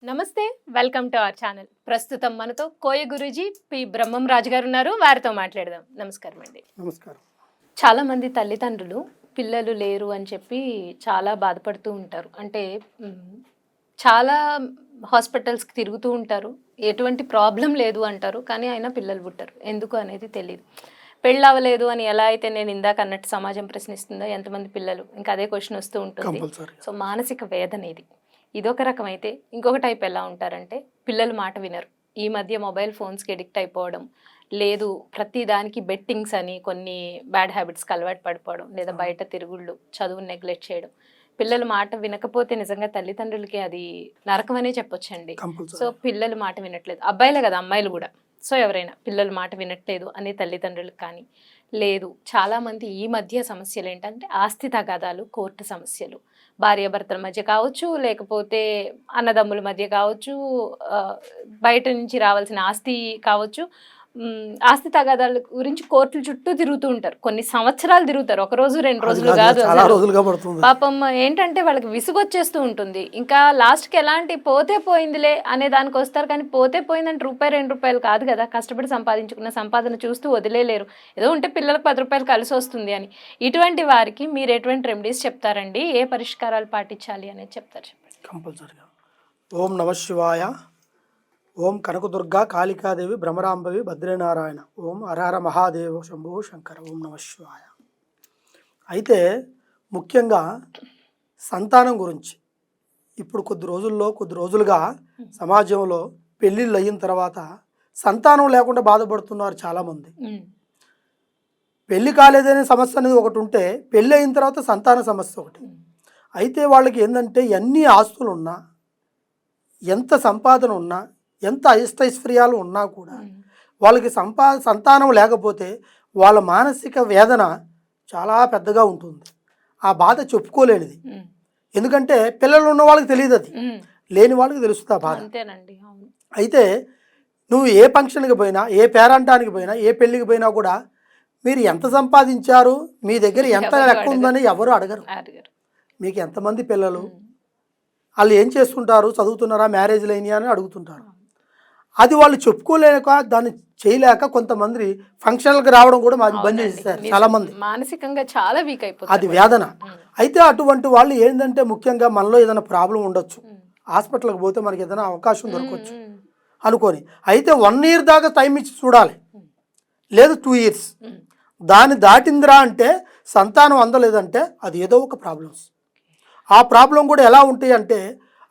నమస్తే welcome to our channel. ప్రస్తుతం మనతో కోయ గురూజీ పి బ్రహ్మం రాజు గారు ఉన్నారు. వారితో మాట్లాడదాం. నమస్కారం అండి. నమస్కారం. చాలా మంది తల్లిదండ్రులు పిల్లలు లేరు అని చెప్పి చాలా బాధపడుతూ ఉంటారు. అంటే చాలా హాస్పిటల్స్కి తిరుగుతూ ఉంటారు. ఎటువంటి ప్రాబ్లం లేదు అంటారు, కానీ అయినా పిల్లలు పుట్టరు. ఎందుకు అనేది తెలియదు. పెళ్ళి అవ్వలేదు అని ఎలా అయితే నేను ఇందాక అన్నట్టు సమాజం ప్రశ్నిస్తుందో, ఎంతమంది పిల్లలు, ఇంకా అదే క్వశ్చన్ వస్తూ ఉంటుంది. సో మానసిక వేదన ఇదొక రకం. అయితే ఇంకొక టైప్ ఎలా ఉంటారంటే పిల్లలు మాట వినరు. ఈ మధ్య మొబైల్ ఫోన్స్కి ఎడిక్ట్ అయిపోవడం, లేదు ప్రతి దానికి బెట్టింగ్స్ అని కొన్ని బ్యాడ్ హ్యాబిట్స్కి అలవాటు పడిపోవడం, లేదా బయట తిరుగుళ్ళు, చదువుని నెగ్లెక్ట్ చేయడం. పిల్లలు మాట వినకపోతే నిజంగా తల్లిదండ్రులకి అది నరకం అనే చెప్పొచ్చండి. సో పిల్లలు మాట వినట్లేదు, అబ్బాయిలే కదా అమ్మాయిలు కూడా. సో ఎవరైనా పిల్లలు మాట వినట్లేదు అనే తల్లిదండ్రులకు కానీ లేదు. చాలామంది ఈ మధ్య సమస్యలు ఏంటంటే ఆస్తి తగాదాలు, కోర్టు సమస్యలు, భార్యాభర్తల మధ్య కావచ్చు, లేకపోతే అన్నదమ్ముల మధ్య కావచ్చు, బయట నుంచి రావాల్సిన ఆస్తి కావచ్చు. ఆస్తి తగాదాల గురించి కోర్టుల చుట్టూ తిరుగుతూ ఉంటారు. కొన్ని సంవత్సరాలు తిరుగుతారు, ఒక రోజు 2 రోజులు కాదు. పాపం ఏంటంటే వాళ్ళకి విసుగొచ్చేస్తూ ఉంటుంది. ఇంకా లాస్ట్కి ఎలాంటి పోతే పోయిందిలే అనే దానికి వస్తారు. కానీ పోతే పోయిందంటే రూపాయి 2 రూపాయలు కాదు కదా. కష్టపడి సంపాదించుకున్న సంపాదన చూస్తూ వదిలేలేరు. ఏదో ఉంటే పిల్లలకు 10 రూపాయలు కలిసి వస్తుంది అని. ఇటువంటి వారికి మీరు ఎటువంటి రెమెడీస్ చెప్తారండి? ఏ పరిష్కారాలు పాటించాలి అనేది చెప్తారు, చెప్పండి. కంపల్సరిగా. ఓం నమ శివాయ. ఓం కనకదుర్గా కాళికాదేవి భ్రమరాంబవి భద్రనారాయణ. ఓం హరహర మహాదేవ శంభో శంకర. ఓం నమ శివాయ. అయితే ముఖ్యంగా సంతానం గురించి ఇప్పుడు కొద్ది రోజులుగా సమాజంలో పెళ్ళిళ్ళు అయిన తర్వాత సంతానం లేకుండా బాధపడుతున్నారు చాలామంది. పెళ్ళి కాలేదనే సమస్య అనేది ఒకటి ఉంటే, పెళ్ళి అయిన తర్వాత సంతాన సమస్య ఒకటి. అయితే వాళ్ళకి ఏంటంటే ఎన్ని ఆస్తులు ఉన్నా, ఎంత సంపాదన ఉన్నా, ఎంత ఐశ్వర్యాలు ఉన్నా కూడా వాళ్ళకి సంతానం లేకపోతే వాళ్ళ మానసిక వేదన చాలా పెద్దగా ఉంటుంది. ఆ బాధ చెప్పుకోలేనిది. ఎందుకంటే పిల్లలు ఉన్న వాళ్ళకి తెలియదు, అది లేని వాళ్ళకి తెలుస్తుంది ఆ బాధ. అయితే నువ్వు ఏ ఫంక్షన్కి పోయినా, ఏ పేరంటానికి పోయినా, ఏ పెళ్ళికి పోయినా కూడా మీరు ఎంత సంపాదించారు, మీ దగ్గర ఎంత లెక్క ఉందని ఎవరు అడగరు. మీకు ఎంతమంది పిల్లలు, వాళ్ళు ఏం చేస్తుంటారు, చదువుతున్నారా, మ్యారేజ్లు అయినాయా అని అడుగుతుంటారు. అది వాళ్ళు చెప్పుకోలేక, దాన్ని చేయలేక కొంతమంది ఫంక్షన్లకు రావడం కూడా బంద్ చేస్తారు చాలామంది. మానసికంగా చాలా వీక్ అయిపోతుంది, అది వేదన. అయితే అటువంటి వాళ్ళు ఏంటంటే ముఖ్యంగా మనలో ఏదైనా ప్రాబ్లం ఉండొచ్చు, హాస్పిటల్కి పోతే మనకి ఏదైనా అవకాశం దొరకవచ్చు అనుకొని, అయితే 1 year దాకా టైం ఇచ్చి చూడాలి, లేదు 2 years. దాన్ని దాటిందిరా అంటే సంతానం అందలేదంటే అది ఏదో ఒక ప్రాబ్లమ్స్. ఆ ప్రాబ్లం కూడా ఎలా ఉంటాయి అంటే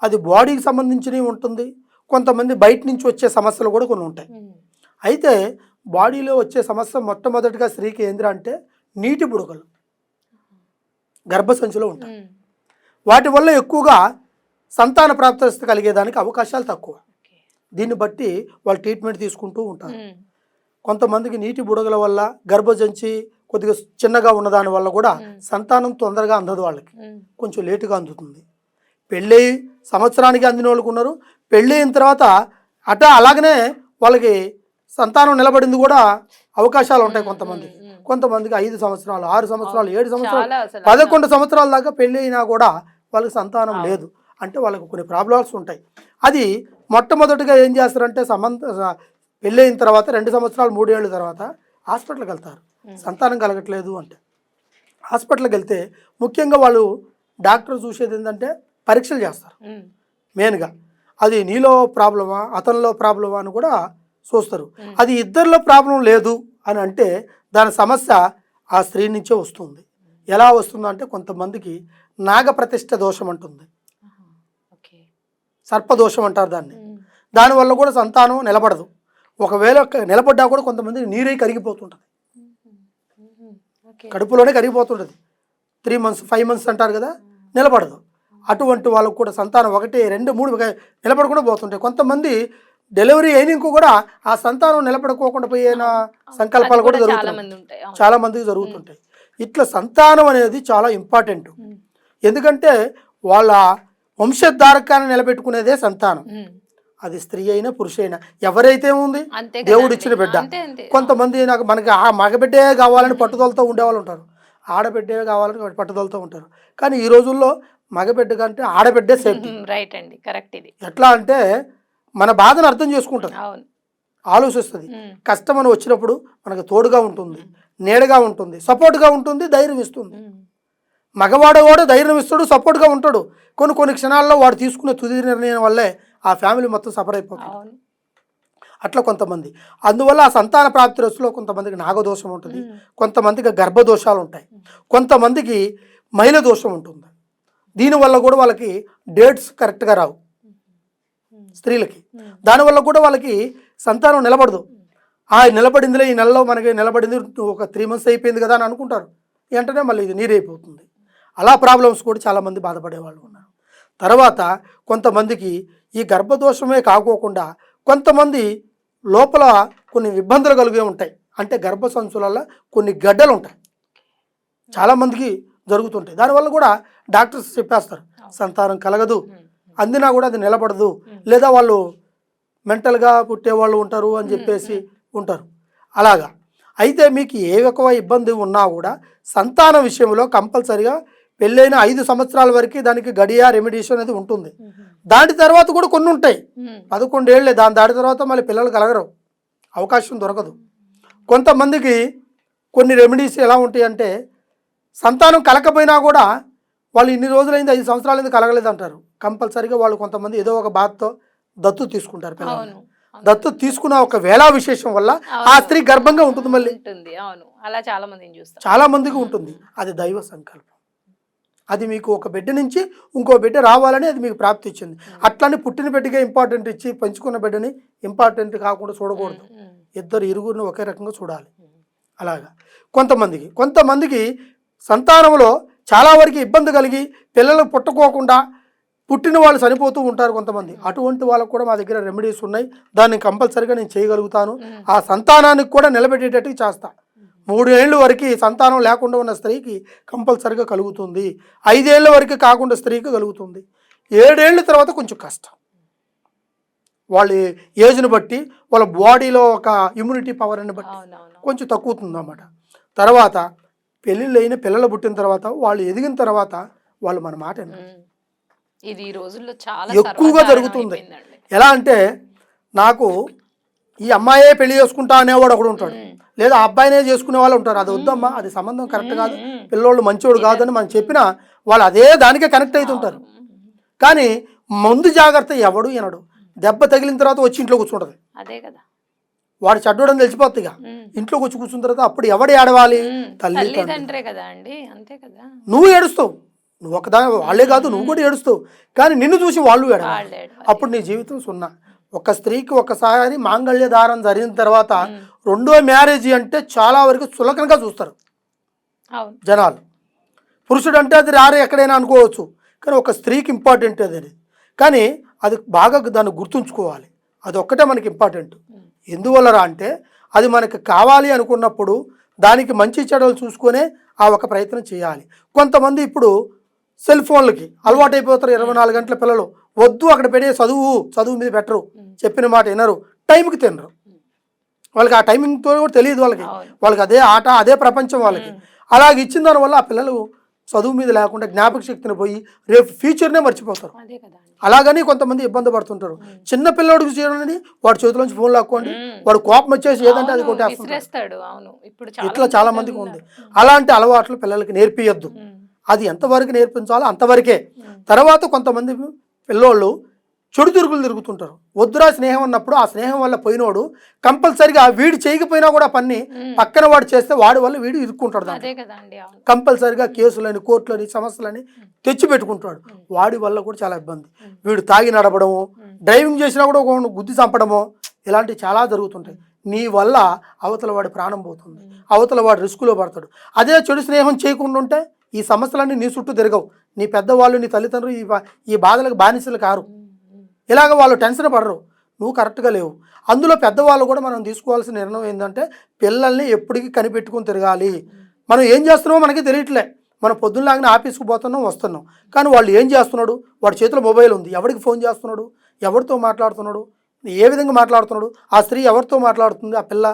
అది బాడీకి సంబంధించినవి ఉంటుంది, కొంతమంది బయట నుంచి వచ్చే సమస్యలు కూడా కొన్ని ఉంటాయి. అయితే బాడీలో వచ్చే సమస్య మొట్టమొదటిగా స్త్రీకి ఏంద్రా అంటే నీటి బుడగలు గర్భసంచిలో ఉంటాయి. వాటి వల్ల ఎక్కువగా సంతాన ప్రాప్తి కలిగేదానికి అవకాశాలు తక్కువ. దీన్ని బట్టి వాళ్ళు ట్రీట్మెంట్ తీసుకుంటూ ఉంటారు. కొంతమందికి నీటి బుడగల వల్ల గర్భసంచి కొద్దిగా చిన్నగా ఉన్నదాని వల్ల కూడా సంతానం తొందరగా అందదు, వాళ్ళకి కొంచెం లేటుగా అందుతుంది. పెళ్ళి సంవత్సరానికి అందిన వాళ్ళకు ఉన్నారు, పెళ్ళి అయిన తర్వాత అలాగనే వాళ్ళకి సంతానం నిలబడింది కూడా అవకాశాలు ఉంటాయి. కొంతమందికి 5 సంవత్సరాలు, 6 సంవత్సరాలు, 7 సంవత్సరాలు, 11 సంవత్సరాల దాకా పెళ్ళి అయినా కూడా వాళ్ళకి సంతానం లేదు. అంటే వాళ్ళకి కొన్ని ప్రాబ్లమ్స్ ఉంటాయి. అది మొట్టమొదటిగా ఏం చేస్తారంటే పెళ్ళి అయిన తర్వాత 2 సంవత్సరాలు 3 ఏళ్ళ తర్వాత హాస్పిటల్కి వెళ్తారు. సంతానం కలగట్లేదు అంటే హాస్పిటల్కి వెళ్తే ముఖ్యంగా వాళ్ళు డాక్టర్ చూసేది ఏంటంటే పరీక్షలు చేస్తారు. మెయిన్గా అది నీలో ప్రాబ్లమా, అతనిలో ప్రాబ్లమా అని కూడా చూస్తారు. అది ఇద్దరిలో ప్రాబ్లం లేదు అని అంటే దాని సమస్య ఆ స్త్రీ నుంచే వస్తుంది. ఎలా వస్తుందంటే కొంతమందికి నాగప్రతిష్ఠ దోషం అంటుంది, సర్పదోషం అంటారు దాన్ని. దానివల్ల కూడా సంతానం నిలబడదు. ఒకవేళ నిలబడ్డా కూడా కొంతమందికి నీరై కరిగిపోతుంటుంది, కడుపులోనే కరిగిపోతుంటుంది. 3 months 5 months అంటారు కదా, నిలబడదు. అటువంటి వాళ్ళకు కూడా సంతానం 1, 2, 3 నిలబడకుండా పోతుంటాయి. కొంతమంది డెలివరీ అయినాక కూడా ఆ సంతానం నిలబడుకోకుండా పోయిన సంకల్పాలు కూడా జరుగుతుంటాయి, చాలా మందికి జరుగుతుంటాయి. ఇట్లా సంతానం అనేది చాలా ఇంపార్టెంట్. ఎందుకంటే వాళ్ళ వంశధారకాన్ని నిలబెట్టుకునేదే సంతానం. అది స్త్రీ అయినా పురుషైనా ఎవరైతే ఉంది దేవుడు ఇచ్చిన బిడ్డ. కొంతమంది మనకి మగబిడ్డే కావాలని పట్టుదలతో ఉండేవాళ్ళు ఉంటారు, ఆడబిడ్డే కావాలని పట్టుదలతో ఉంటారు. కానీ ఈ రోజుల్లో మగబిడ్డ కంటే ఆడబిడ్డే సేఫ్టీ. రైట్ అండి, కరెక్ట్ ఇది. ఎట్లా అంటే మన బాధను అర్థం చేసుకుంటుంది, అవును. ఆలోచిస్తుంది. కష్టం అని వచ్చినప్పుడు మనకు తోడుగా ఉంటుంది, నీడగా ఉంటుంది, సపోర్ట్గా ఉంటుంది, ధైర్యం ఇస్తుంది. మగవాడు కూడా ధైర్యం ఇస్తాడు, సపోర్ట్గా ఉంటాడు. కొన్ని క్షణాల్లో వాడు తీసుకునే తుది నిర్ణయం వల్లే ఆ ఫ్యామిలీ మొత్తం సఫర్ అయిపోతుంది. అట్లా కొంతమంది, అందువల్ల ఆ సంతాన ప్రాప్తి రస్తులో కొంతమందికి నాగదోషం ఉంటుంది, కొంతమందికి గర్భదోషాలు ఉంటాయి, కొంతమందికి మహిళ దోషం ఉంటుంది. దీనివల్ల కూడా వాళ్ళకి డేట్స్ కరెక్ట్గా రావు స్త్రీలకి. దానివల్ల కూడా వాళ్ళకి సంతానం నిలబడదు. నిలబడిందిలే, ఈ నెలలో మనకి నిలబడింది, ఒక 3 months అయిపోయింది కదా అని అనుకుంటారు, వెంటనే మళ్ళీ ఇది నీరైపోతుంది. అలా ప్రాబ్లమ్స్ కూడా చాలామంది బాధపడే వాళ్ళు ఉన్నారు. తర్వాత కొంతమందికి ఈ గర్భదోషమే కాకోకుండా కొంతమంది లోపల కొన్ని ఇబ్బందులు కలిగే ఉంటాయి. అంటే గర్భసంచులలో కొన్ని గడ్డలు ఉంటాయి, చాలామందికి జరుగుతుంటాయి. దానివల్ల కూడా డాక్టర్స్ చెప్పేస్తారు సంతానం కలగదు, అందినా కూడా అది నిలబడదు, లేదా వాళ్ళు మెంటల్గా పుట్టేవాళ్ళు ఉంటారు అని చెప్పేసి ఉంటారు. అలాగా అయితే మీకు ఏ ఒక్క ఇబ్బంది ఉన్నా కూడా సంతానం విషయంలో కంపల్సరిగా పెళ్ళైన 5 సంవత్సరాల వరకు దానికి గడియా రెమెడీస్ అనేది ఉంటుంది. దాని తర్వాత కూడా కొన్ని ఉంటాయి, 11 ఏళ్ళే, దాని తర్వాత మళ్ళీ పిల్లలు కలగరు, అవకాశం దొరకదు. కొంతమందికి కొన్ని రెమెడీస్ ఎలా ఉంటాయి అంటే సంతానం కలకపోయినా కూడా వాళ్ళు ఇన్ని రోజులైంది, 5 సంవత్సరాలైంది కలగలేదు అంటారు. కంపల్సరీగా వాళ్ళు కొంతమంది ఏదో ఒక బాధతో దత్తు తీసుకుంటారు పిల్లలు. దత్తు తీసుకున్న ఒక వేళా విశేషం వల్ల ఆ స్త్రీ గర్భంగా ఉంటుంది మళ్ళీ. అలా చాలా మందికి ఉంటుంది. అది దైవ సంకల్పం. అది మీకు ఒక బిడ్డ నుంచి ఇంకో బిడ్డ రావాలని అది మీకు ప్రాప్తి ఇచ్చింది. అట్లని పుట్టిన బిడ్డగా ఇంపార్టెంట్ ఇచ్చి పెంచుకున్న బిడ్డని ఇంపార్టెంట్ కాకుండా చూడకూడదు. ఇద్దరు ఇరుగురిని ఒకే రకంగా చూడాలి. అలాగా కొంతమందికి సంతానంలో చాలా వరకు ఇబ్బంది కలిగి పిల్లలు పుట్టుకోకుండా పుట్టిన వాళ్ళు చనిపోతూ ఉంటారు కొంతమంది. అటువంటి వాళ్ళకు కూడా మా దగ్గర రెమెడీస్ ఉన్నాయి, దాన్ని కంపల్సరీగా నేను చేయగలుగుతాను. ఆ సంతానానికి కూడా నిలబెట్టేటట్టు చేస్తా. 3 ఏళ్ళ వరకు సంతానం లేకుండా ఉన్న స్త్రీకి కంపల్సరీగా కలుగుతుంది, 5 ఏళ్ళ వరకు కాకుండా స్త్రీకి కలుగుతుంది, 7 ఏళ్ళ తర్వాత కొంచెం కష్టం. వాళ్ళ ఏజ్ని బట్టి వాళ్ళ బాడీలో ఒక ఇమ్యూనిటీ పవర్ అని బట్టి కొంచెం తక్కువతుంది అన్నమాట. తర్వాత పెళ్ళిళ్ళు అయిన పిల్లలు పుట్టిన తర్వాత వాళ్ళు ఎదిగిన తర్వాత వాళ్ళు మన మాట ఇది ఈ రోజుల్లో చాలా ఎక్కువగా జరుగుతుంది. ఎలా అంటే నాకు ఈ అమ్మాయే పెళ్లి చేసుకుంటా అనేవాడు ఒకడు ఉంటాడు, లేదా అబ్బాయినే చేసుకునే వాళ్ళు ఉంటారు. అది వద్దమ్మా, అది సంబంధం కరెక్ట్ కాదు, పిల్లోళ్ళు మంచోడు కాదని మనం చెప్పినా వాళ్ళు అదే దానికే కనెక్ట్ అవుతుంటారు. కానీ ముందు జాగ్రత్త ఎవడు వినడు. దెబ్బ తగిలిన తర్వాత వచ్చి ఇంట్లో కూర్చుంటది, అదే కదా వాడు చెడ్డోడని తెలిసిపోతుంది. ఇక ఇంట్లోకి వచ్చి కూర్చున్న తర్వాత అప్పుడు ఎవడు ఏడవాలి? తల్లిదండ్రులే కదా అండి, అంతే కదా. నువ్వు ఏడుస్తావు, నువ్వు ఒకదా వాళ్ళే కాదు నువ్వు కూడా ఏడుస్తావు, కానీ నిన్ను చూసి వాళ్ళు ఏడవాలి. అప్పుడు నీ జీవితం సున్నా. ఒక స్త్రీకి ఒకసారి మాంగళ్య దారం జరిగిన తర్వాత రెండో మ్యారేజ్ అంటే చాలా వరకు చులకనగా చూస్తారు జనాలు. పురుషుడు అంటే అది రారే ఎక్కడైనా అనుకోవచ్చు, కానీ ఒక స్త్రీకి ఇంపార్టెంట్ అది. కానీ అది బాగా దాన్ని గుర్తుంచుకోవాలి, అది ఒక్కటే మనకి ఇంపార్టెంట్. ఎందువల్లరా అంటే అది మనకు కావాలి అనుకున్నప్పుడు దానికి మంచి చెడులు చూసుకునే ఆ ఒక ప్రయత్నం చేయాలి. కొంతమంది ఇప్పుడు సెల్ ఫోన్లకి అలవాటు అయిపోతారు. 24 గంటల పిల్లలు వద్దు అక్కడ పెడే చదువు మీద పెట్టరు, చెప్పిన మాట వినరు, టైంకి తినరు. వాళ్ళకి ఆ టైమింగ్తో కూడా తెలియదు, వాళ్ళకి అదే ఆట, అదే ప్రపంచం వాళ్ళకి. అలాగే ఇచ్చిన దానివల్ల ఆ పిల్లలు చదువు మీద లేకుండా జ్ఞాపక శక్తిని పోయి రేపు ఫ్యూచర్నే మర్చిపోతారు. అలాగని కొంతమంది ఇబ్బంది పడుతుంటారు. చిన్న పిల్లడికి చేయండి, వాడి చేతిలోంచి ఫోన్ లాక్కోండి, వాడు కోపం వచ్చేసి ఏదంటే అది కొట్టేస్తాడు. ఇట్లా చాలా మందికి ఉంది. అలాంటి అలవాట్లు పిల్లలకి నేర్పియొద్దు. అది ఎంతవరకు నేర్పించాలో అంతవరకే. తర్వాత కొంతమంది పిల్లోళ్ళు చెడు తిరుగులు తిరుగుతుంటారు. వద్దురా స్నేహం అన్నప్పుడు ఆ స్నేహం వల్ల పోయినోడు కంపల్సరిగా వీడు చేయకపోయినా కూడా పని పక్కన వాడు చేస్తే వాడి వల్ల వీడు ఇరుక్కుంటాడు. కంపల్సరిగా కేసులని, కోర్టులని, సమస్యలని తెచ్చి పెట్టుకుంటాడు. వాడి వల్ల కూడా చాలా ఇబ్బంది. వీడు తాగి నడపడము, డ్రైవింగ్ చేసినా కూడా గుద్ది చంపడము, ఇలాంటివి చాలా జరుగుతుంటాయి. నీ వల్ల అవతల వాడి ప్రాణం పోతుంది, అవతల వాడు రిస్కులో పడతాడు. అదే చెడు స్నేహం చేయకుండా ఉంటే ఈ సమస్యలన్నీ నీ చుట్టూ తిరగవు. నీ పెద్దవాళ్ళు, నీ తల్లిదండ్రులు ఈ బాధలకు బానిసలు కారు. ఇలాగ వాళ్ళు టెన్షన్ పడరు, నువ్వు కరెక్ట్గా లేవు. అందులో పెద్దవాళ్ళు కూడా మనం తీసుకోవాల్సిన నిర్ణయం ఏంటంటే పిల్లల్ని ఎప్పటికీ కనిపెట్టుకుని తిరగాలి. మనం ఏం చేస్తున్నామో మనకి తెలియట్లే. మనం పొద్దున్నలాగానే ఆఫీస్కి పోతున్నాం, వస్తున్నాం, కానీ వాళ్ళు ఏం చేస్తున్నాడు, వాడి చేతిలో మొబైల్ ఉంది, ఎవరికి ఫోన్ చేస్తున్నాడు, ఎవరితో మాట్లాడుతున్నాడు, ఏ విధంగా మాట్లాడుతున్నాడు, ఆ స్త్రీ ఎవరితో మాట్లాడుతుంది, ఆ పిల్ల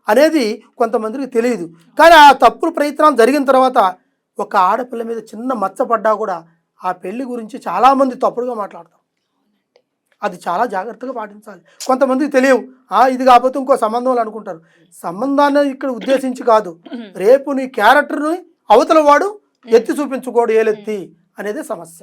అనేది కొంతమందికి తెలియదు. కానీ ఆ తప్పుడు ప్రయత్నాలు జరిగిన తర్వాత ఒక ఆడపిల్ల మీద చిన్న మచ్చ పడ్డా కూడా ఆ పెళ్లి గురించి చాలామంది తప్పుడుగా మాట్లాడతారు. అది చాలా జాగ్రత్తగా పాటించాలి. కొంతమందికి తెలియవు, ఇది కాకపోతే ఇంకో సంబంధంలో అనుకుంటారు. సంబంధాన్ని ఇక్కడ ఉద్దేశించి కాదు, రేపు నీ క్యారెక్టర్ని అవతల వాడు ఎత్తి చూపించుకోడు, ఏలెత్తి అనేది సమస్య.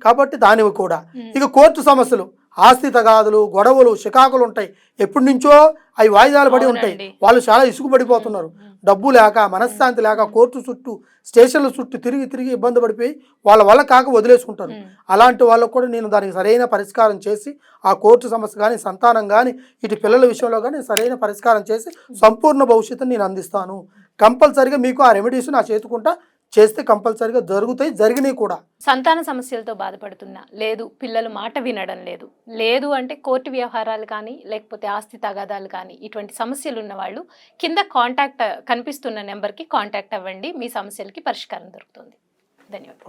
కాబట్టి దానివి కూడా. ఇక కోర్టు సమస్యలు, ఆస్తి తగాదులు, గొడవలు, చికాకులు ఉంటాయి. ఎప్పటి నుంచో అవి వాయిదాలు పడి ఉంటాయి. వాళ్ళు చాలా ఇసుగుపడిపోతున్నారు. డబ్బు లేక, మనశ్శాంతి లేక కోర్టు చుట్టూ, స్టేషన్ల చుట్టూ తిరిగి తిరిగి ఇబ్బంది పడిపోయి వాళ్ళ వల్ల కాక వదిలేసుకుంటారు. అలాంటి వాళ్ళకు కూడా నేను దానికి సరైన పరిష్కారం చేసి, ఆ కోర్టు సమస్య కానీ, సంతానం కానీ, ఇటు పిల్లల విషయంలో కానీ సరైన పరిష్కారం చేసి సంపూర్ణ భవిష్యత్తుని నేను అందిస్తాను. కంపల్సరిగా మీకు ఆ రెమెడీస్ నా చేతుకుంటా చేస్తే కంపల్సరిగా జరుగుతాయి, జరిగినాయి కూడా. సంతాన సమస్యలతో బాధపడుతున్నా, లేదు పిల్లలు మాట వినడం లేదు, లేదు అంటే కోర్టు వ్యవహారాలు కానీ, లేకపోతే ఆస్తి తగాదాలు కానీ, ఇటువంటి సమస్యలు ఉన్న వాళ్ళు కింద కనిపిస్తున్న నెంబర్కి కాంటాక్ట్ అవ్వండి. మీ సమస్యలకి పరిష్కారం దొరుకుతుంది. ధన్యవాదాలు.